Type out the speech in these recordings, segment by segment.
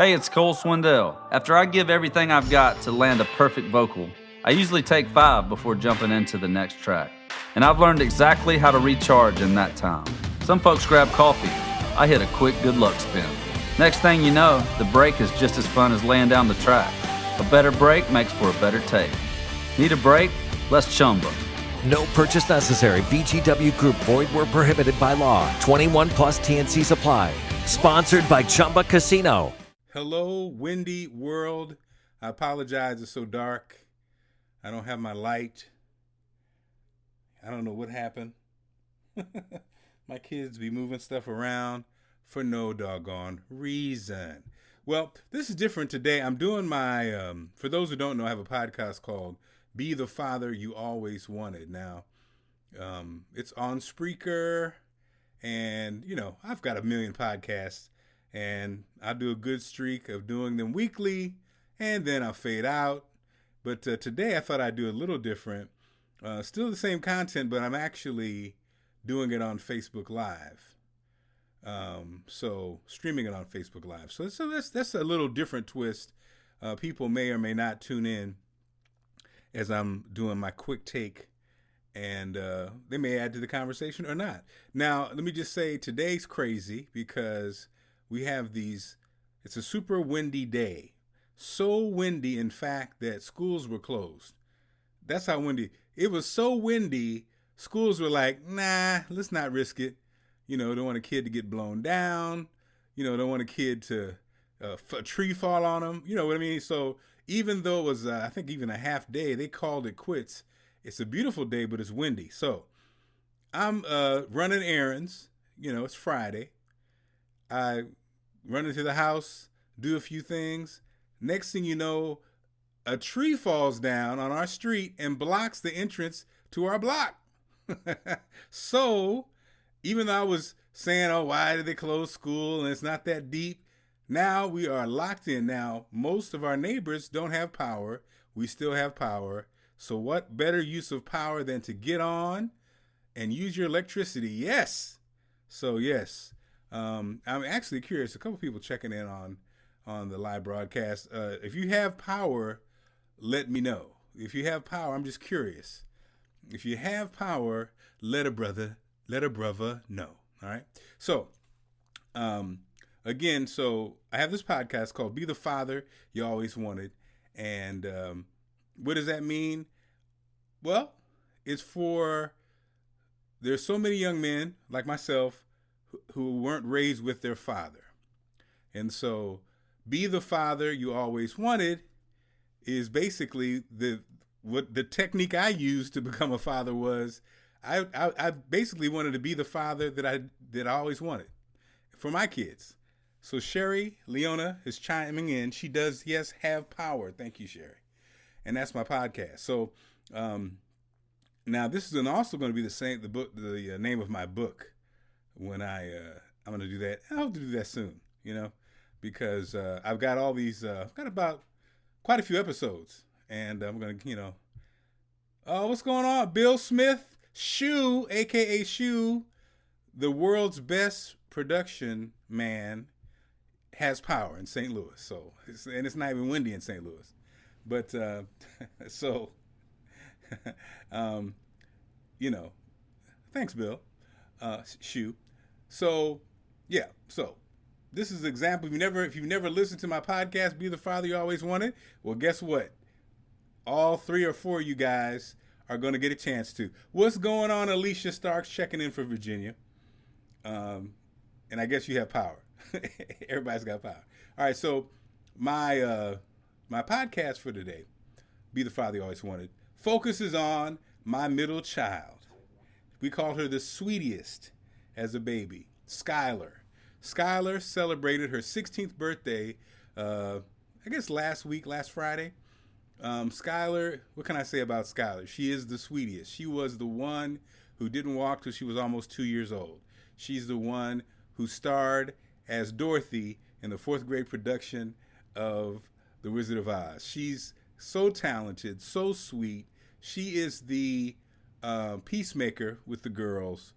Hey, it's Cole Swindell. After I give everything I've got to land a perfect vocal, I usually take 5 before jumping into the next track. And I've learned exactly how to recharge in that time. Some folks grab coffee. I hit a quick good luck spin. Next thing you know, the break is just as fun as laying down the track. A better break makes for a better take. Need a break? Let's chumba. No purchase necessary. VGW Group. Void where prohibited by law. 21 plus TNC Supply. Sponsored by Chumba Casino. Hello, windy world. I apologize, it's so dark. I don't have my light. I don't know what happened. My kids be moving stuff around for no doggone reason. Well, this is different today. I'm doing my, for those who don't know, I have a podcast called Be the Father You Always Wanted. Now, it's on Spreaker, and, you know, I've got a million podcasts. And I do a good streak of doing them weekly, and then I'll fade out. But today I thought I'd do a little different. Still the same content, but I'm actually doing it on Facebook Live. So streaming it on Facebook Live. So that's a little different twist. People may or may not tune in as I'm doing my quick take, and they may add to the conversation or not. Now, let me just say today's crazy because we have it's a super windy day. So windy, in fact, that schools were closed. That's how windy. It was so windy, schools were like, nah, let's not risk it. You know, don't want a kid to get blown down. You know, don't want a kid to, a tree fall on them. You know what I mean? So even though it was, I think even a half day, they called it quits. It's a beautiful day, but it's windy. So I'm running errands. You know, it's Friday. I run into the house, do a few things. Next thing you know, a tree falls down on our street and blocks the entrance to our block. So even though I was saying, oh, why did they close school and it's not that deep? Now we are locked in. Now, most of our neighbors don't have power. We still have power. So what better use of power than to get on and use your electricity? Yes. So yes. I'm actually curious. A couple people checking in on the live broadcast. If you have power, let me know. If you have power, I'm just curious. If you have power, let a brother know. All right. So, again, so I have this podcast called Be the Father You Always Wanted. And what does that mean? Well, it's there's so many young men like myself who weren't raised with their father. And so Be the Father You Always Wanted is basically what the technique I used to become a father was. I basically wanted to be the father that I always wanted for my kids. So Sherry Leona is chiming in. She does, yes, have power. Thank you, Sherry. And that's my podcast. So now this is also going to be the name of my book. When I'm going to do that. I hope to do that soon, you know, because I've got all these, I've got about quite a few episodes, and I'm going to, you know, what's going on? Bill Smith, Shoe, a.k.a. Shoe, the world's best production man, has power in St. Louis. So, and it's not even windy in St. Louis. But, so, you know, thanks, Bill. Shoe. So, yeah. So, this is an example. If you've never listened to my podcast, Be the Father You Always Wanted, well, guess what? All 3 or 4 of you guys are going to get a chance to. What's going on, Alicia Starks, checking in for Virginia? And I guess you have power. Everybody's got power. All right. So, my podcast for today, Be the Father You Always Wanted, focuses on my middle child. We called her the sweetest as a baby, Skylar. Skylar celebrated her 16th birthday, I guess last Friday. Skylar, what can I say about Skylar? She is the sweetest. She was the one who didn't walk till she was almost 2 years old. She's the one who starred as Dorothy in the 4th grade production of The Wizard of Oz. She's so talented, so sweet. She is the peacemaker with the girls.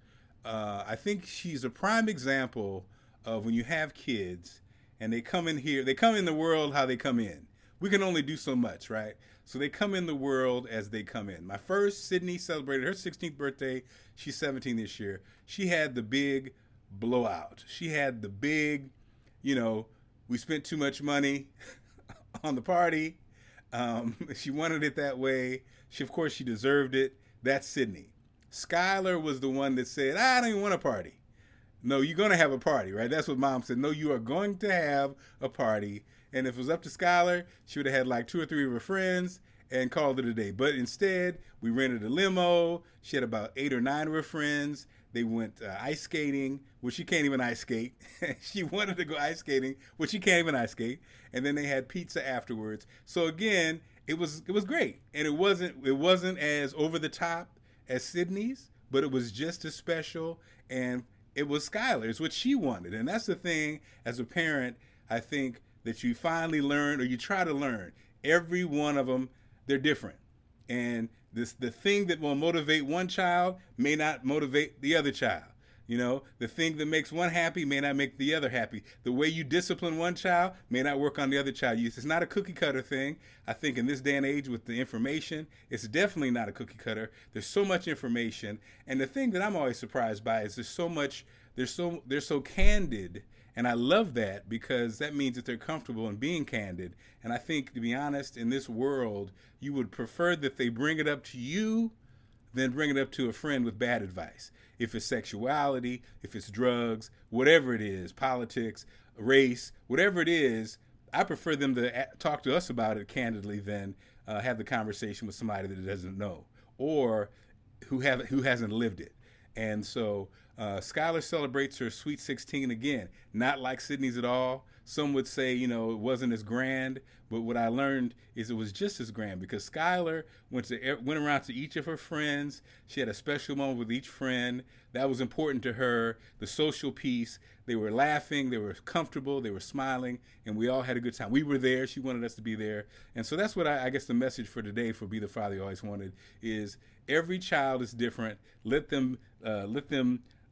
I think she's a prime example of when you have kids and they come in here. They come in the world how they come in. We can only do so much, right? So they come in the world as they come in. My first, Sydney, celebrated her 16th birthday. She's 17 this year. She had the big blowout. She had the big, we spent too much money on the party. She wanted it that way. Of course, she deserved it. That's Sydney. Skylar was the one that said, I don't even want a party. No, you're going to have a party, right? That's what Mom said. No, you are going to have a party. And if it was up to Skylar, she would have had like 2 or 3 of her friends and called it a day. But instead, we rented a limo. She had about 8 or 9 of her friends. They went ice skating, which she can't even ice skate. She wanted to go ice skating, which she can't even ice skate. And then they had pizza afterwards. So again, it was great. And it wasn't as over the top as Sydney's, but it was just as special. And it was Skylar. It's what she wanted. And that's the thing, as a parent, I think, that you finally learn, or you try to learn. Every one of them, they're different. And the thing that will motivate one child may not motivate the other child. The thing that makes one happy may not make the other happy. The way you discipline one child may not work on the other child. It's not a cookie cutter thing. I think in this day and age with the information, it's definitely not a cookie cutter. There's so much information. And the thing that I'm always surprised by is they're so candid. And I love that, because that means that they're comfortable in being candid. And I think, to be honest, in this world, you would prefer that they bring it up to you than bring it up to a friend with bad advice. If it's sexuality, if it's drugs, whatever it is, politics, race, whatever it is, I prefer them to talk to us about it candidly than have the conversation with somebody that doesn't know or who hasn't lived it. And so Skylar celebrates her Sweet 16 again, not like Sydney's at all. Some would say, it wasn't as grand, but what I learned is it was just as grand, because Skylar went around to each of her friends. She had a special moment with each friend. That was important to her, the social piece. They were laughing, they were comfortable, they were smiling, and we all had a good time. We were there. She wanted us to be there. And so that's what I guess the message for today for Be the Father You Always Wanted is every child is different. Let them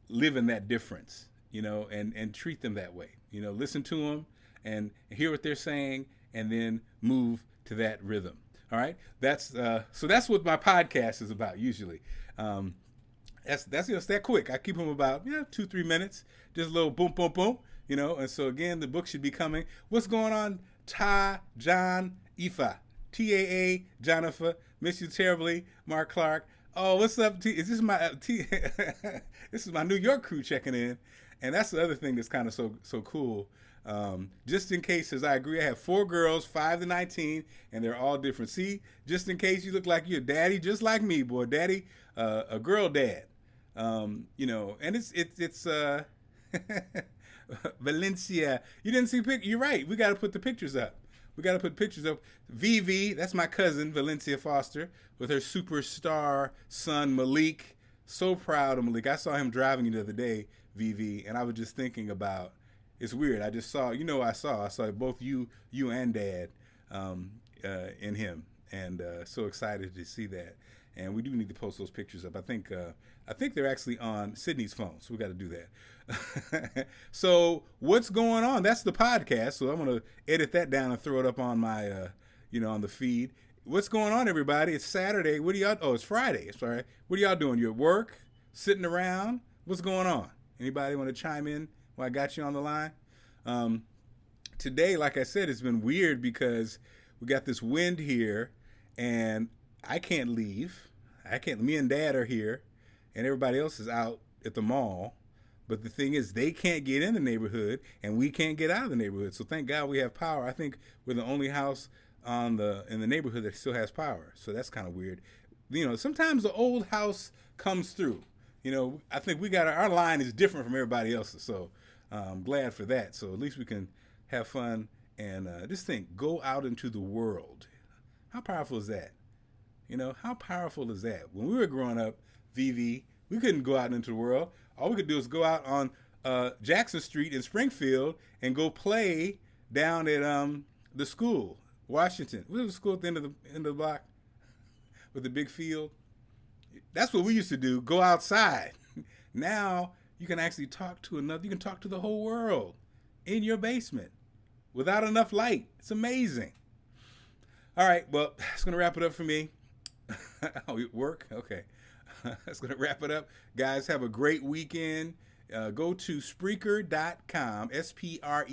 live in that difference, and treat them that way. Listen to them and hear what they're saying, and then move to that rhythm. All right, that's what my podcast is about usually. That's just that quick. I keep them about 2-3 minutes, just a little boom, boom, boom. And so again, the book should be coming. What's going on? John Ifa, TAA Jonathan. Miss you terribly, Marc Clarke. Oh, what's up? Is this my this is my New York crew checking in, and that's the other thing that's kind of so cool. Just in case, as I agree, I have 4 girls, 5 to 19, and they're all different. See, just in case you look like you're a daddy, just like me, boy, daddy, a girl dad. And it's Valencia. You didn't see pictures. You're right. We got to put the pictures up. We got to put pictures up. Vivi, that's my cousin, Valencia Foster, with her superstar son, Malik. So proud of Malik. I saw him driving the other day, Vivi, and I was just thinking about, it's weird. I just saw, I saw both you and Dad in him, and so excited to see that. And we do need to post those pictures up. I think they're actually on Sydney's phone, so we got to do that. So what's going on? That's the podcast. So I'm going to edit that down and throw it up on my, on the feed. What's going on, everybody? It's Saturday. What are y'all? Oh, it's Friday. Sorry. What are y'all doing? You at work? Sitting around? What's going on? Anybody want to chime in while I got you on the line? Today, like I said, it's been weird because we got this wind here, and I can't leave. Me and Dad are here, and everybody else is out at the mall. But the thing is, they can't get in the neighborhood, and we can't get out of the neighborhood. So thank God we have power. I think we're the only house in the neighborhood that still has power. So that's kind of weird. Sometimes the old house comes through. I think we got our line is different from everybody else's. So I'm glad for that. So at least we can have fun and just think, go out into the world. How powerful is that? How powerful is that? When we were growing up, VV, we couldn't go out into the world. All we could do is go out on Jackson Street in Springfield and go play down at the school, Washington. What was the school at the end of the block with the big field? That's what we used to do, go outside. Now you can actually talk to you can talk to the whole world in your basement. without enough light. It's amazing. All right, well, that's going to wrap it up for me. Oh, work? Okay. That's going to wrap it up. Guys, have a great weekend. Go to Spreaker.com, Spreaker,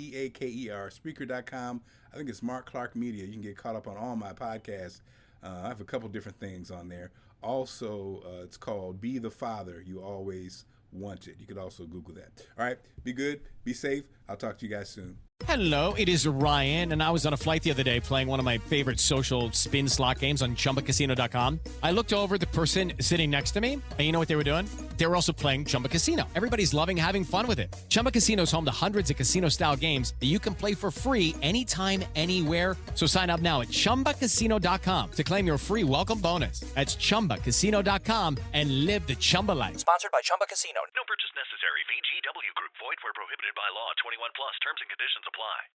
Spreaker.com. I think it's Marc Clarke Media. You can get caught up on all my podcasts. I have a couple different things on there. Also, it's called Be the Father You Always Wanted. You could also Google that. All right, be good, be safe. I'll talk to you guys soon. Hello, it is Ryan, and I was on a flight the other day playing one of my favorite social spin slot games on ChumbaCasino.com. I looked over at the person sitting next to me, and you know what they were doing? They were also playing Chumba Casino. Everybody's loving having fun with it. Chumba Casino is home to hundreds of casino-style games that you can play for free anytime, anywhere. So sign up now at ChumbaCasino.com to claim your free welcome bonus. That's ChumbaCasino.com and live the Chumba life. Sponsored by Chumba Casino. No purchase necessary. VGW Group. Void where prohibited by law. 21 plus. Terms and conditions apply.